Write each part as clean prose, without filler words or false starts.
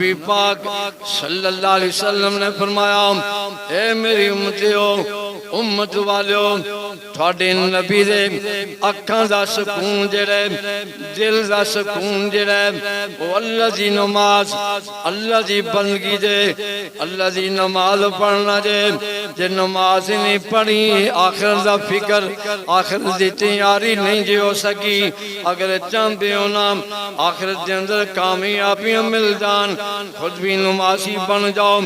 نبی پاک صلی اللہ علیہ وسلم نے فرمایا اے میری امتیو امت والیو تھوڑے نبی دے اکھاں دا سکون جڑے دل دا سکون جڑے وہ اللہ دی نماز اللہ دی بندگی دے اللہ دی نماز پڑھنا جے نماز نہیں پڑھی آخر دا فکر آخر دی تیاری نہیں جے ہو سکی اگر چاہتے ہو نا آخر دے اندر کامیابیاں مل جان خود بھی نمازی بن جاؤ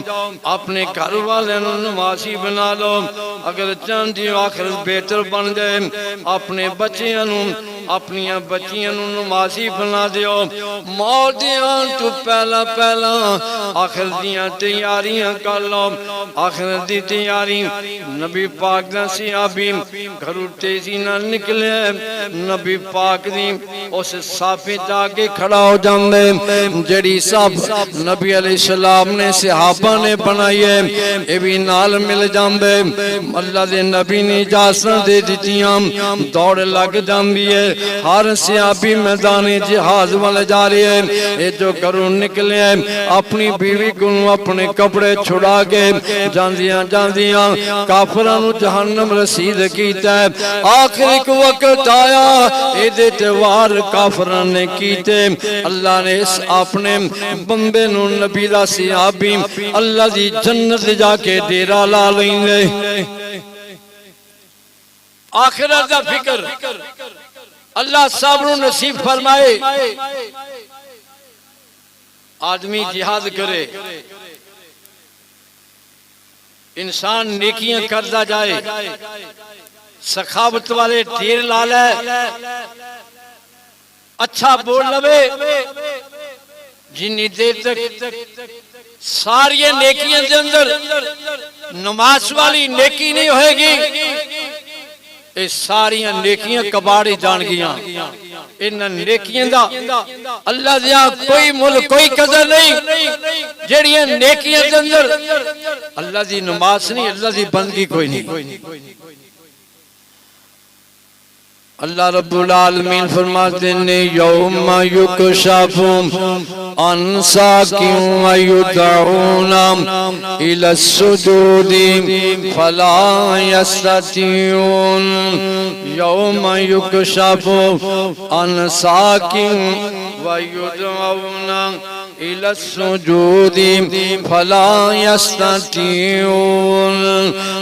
اپنے گھر والے نمازی بنا لو اگر چاہتے ہو آخر بہتر بن جائے اپنے بچیاں اپنی بچیاں نمازی بنا دیو موت دیاں تو پہلا آخر دیاں تیاریاں کر لو آخر دی تیاری نبی پاک دا صحابی گھروں تیزی نہ نکلے نبی پاک دی اس صافی جا کے کھڑا ہو جاندے جڑی صاف نبی علیہ السلام نے صحابہ نے بنائی ہے اے بھی نال مل جاندے اللہ دے نبی نے اجازت دے دیتیاں دوڑ لگ جاندی ہے ہر صحابی میدان جہاد والے جا رہے ہیں اے جو گھروں نکلے ہیں اپنی بیوی کو اپنے کپڑے چھڑا کے جاندیاں کافرانو جہنم رسید کیتا ہے آخر ایک وقت آیا اے دیتے وار کافران نے کیتے اللہ نے اس اپنے بندے نو نبی دا صحابی اللہ دی جنت جا کے ڈیرا لا لیں گے آخرت دا فکر اللہ صبر نصیب فرمائے آدمی جہاد کرے انسان نیکیاں کرتا جائے سخاوت والے ڈھیر لا لے اچھا بول لوے جنی دیر تک ساری نیکیاں دے اندر نماز والی نیکی نہیں ہوئے گی اے ساریاں نیکیاں کباڑی جان گیاں انہاں نیکیاں دا اللہ دیا کوئی ملک کوئی قدر نہیں جڑیاں نیکیاں دے اندر اللہ دی نماز نہیں اللہ دی بندگی کوئی نہیں اللہ رب العالمین فرماتے ہیں یوم یکشف عن ساق ویدعون الی السجود فلا یستطیعون یوم یکشف عن ساق ویدعون الی السجود فلا یستطیعون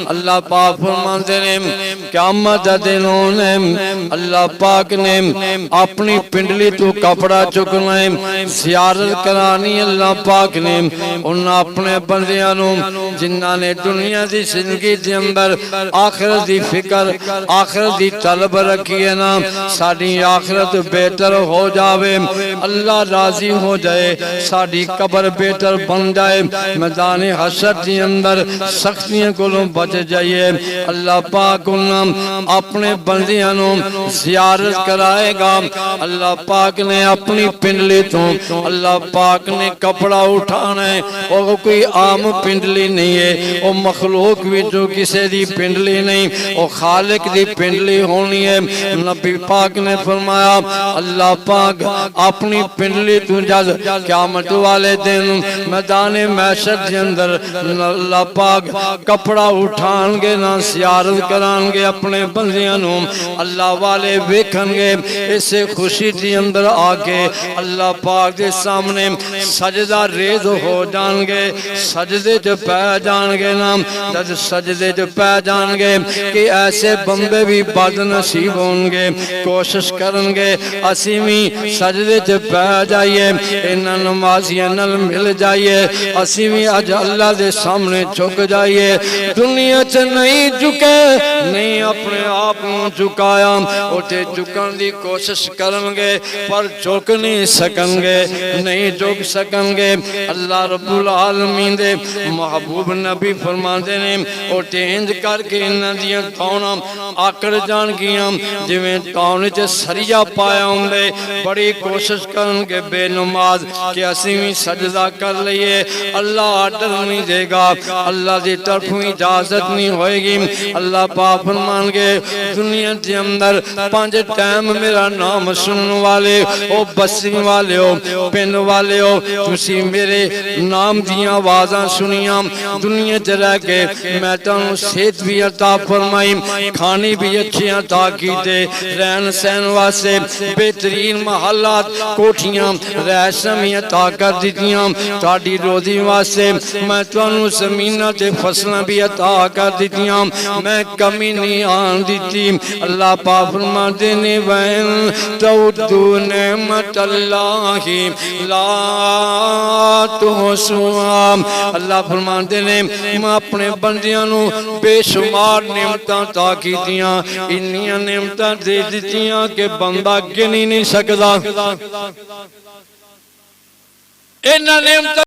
اللہ پاک فرماتے ہیں قیامت دنوں نے اللہ پاک نے اپنی پنڈلی تو کپڑا چکنا ہے زیارت کرانی اللہ پاک نے ان اپنے بندیاں نو جنہاں نے دنیا دی زندگی دے اندر آخرت دی فکر آخرت دی طلب رکھی ہے نا ساری آخرت بہتر ہو جاوے اللہ راضی ہو جائے ساری قبر بہتر بن جائے میدان حشر دی اندر سختیاں کو بچ جائے اللہ پاک اپنے بندیاں نو زیارت کرائے گا اللہ پاک نے اپنی پنڈلی تو اللہ پاک نے کپڑا اٹھانا ہے وہ کوئی عام پنڈلی نہیں ہے وہ مخلوق بھی جو کسی دی پنڈلی نہیں وہ خالق دی پنڈلی ہونی ہے نبی پاک نے فرمایا اللہ پاک اپنی پنڈلی تو جد قیامت والے دن میدان محشر کے اندر اللہ پاک کپڑا اٹھان گے نہ زیارت کران گے اپنے بندیاں نو اللہ والے ویکھن گے اسے خوشی دی اندر آگے اللہ پاک دے سامنے سجدہ ریز ہو جان گے سجدے جو پہ جان گے نا جد سجدے جو پہ جان گے کہ ایسے بندے بھی بد نصیب ہوں گے کوشش کرن گے اسیمی سجدے جو پہ جائیے انہاں نمازیاں نل مل جائیے اسیمی اج اللہ دے سامنے جھک جائیے دنیا چ نہیں جھکے نہیں اپنے آپ جھکایا اٹھے جھکن دی کوشش کرن گے پر جھک نہیں سکن گے نہیں جھک سکن گے اللہ رب العالمین دے محبوب نبی فرماندے نے اٹھے انج کر کے انہاں دیاں تھاواں آکڑ جان گیاں جویں تاؤں وچ سریا پایا ہوندے بڑی کوشش کرن گے بے نماز کہ کہ اسی بھی سجدہ کر لئے اللہ ڈر نہیں دے گا اللہ دی طرف اجازت نہیں ہوئے گی اللہ پاک فرمان گے دنیا کے اندر 5 ٹائم میرا نام سنن والے او بسی والے ہو پن والے ہو تسی میرے نام دیاں آوازاں سنیاں دنیا چ رہ کے میں تانوں صحت بھی عطا فرمائی کھانی بھی اچھی عطا کیتے رہن سہن واسطے بہترین محلات کوٹھیاں رہائشاں عطا کر دیتیاں تہاڈی روزی واسطے میں تانوں زمیناں تے فصلاں بھی عطا کر دیتیاں میں کمی نہیں آن دیتی اللہ پاک فرماتے نے وَإِن تَعُدُّوا نِعْمَتَ اللَّهِ لَا تُحْصُوهَا اللہ فرماتے نے میں اپنے بندیاں نو بے شمار نعمتاں عطا کیتیاں انیاں نعمتاں دے دتیاں کہ بندہ گن ہی نہیں سکدا انہاں نعمتاں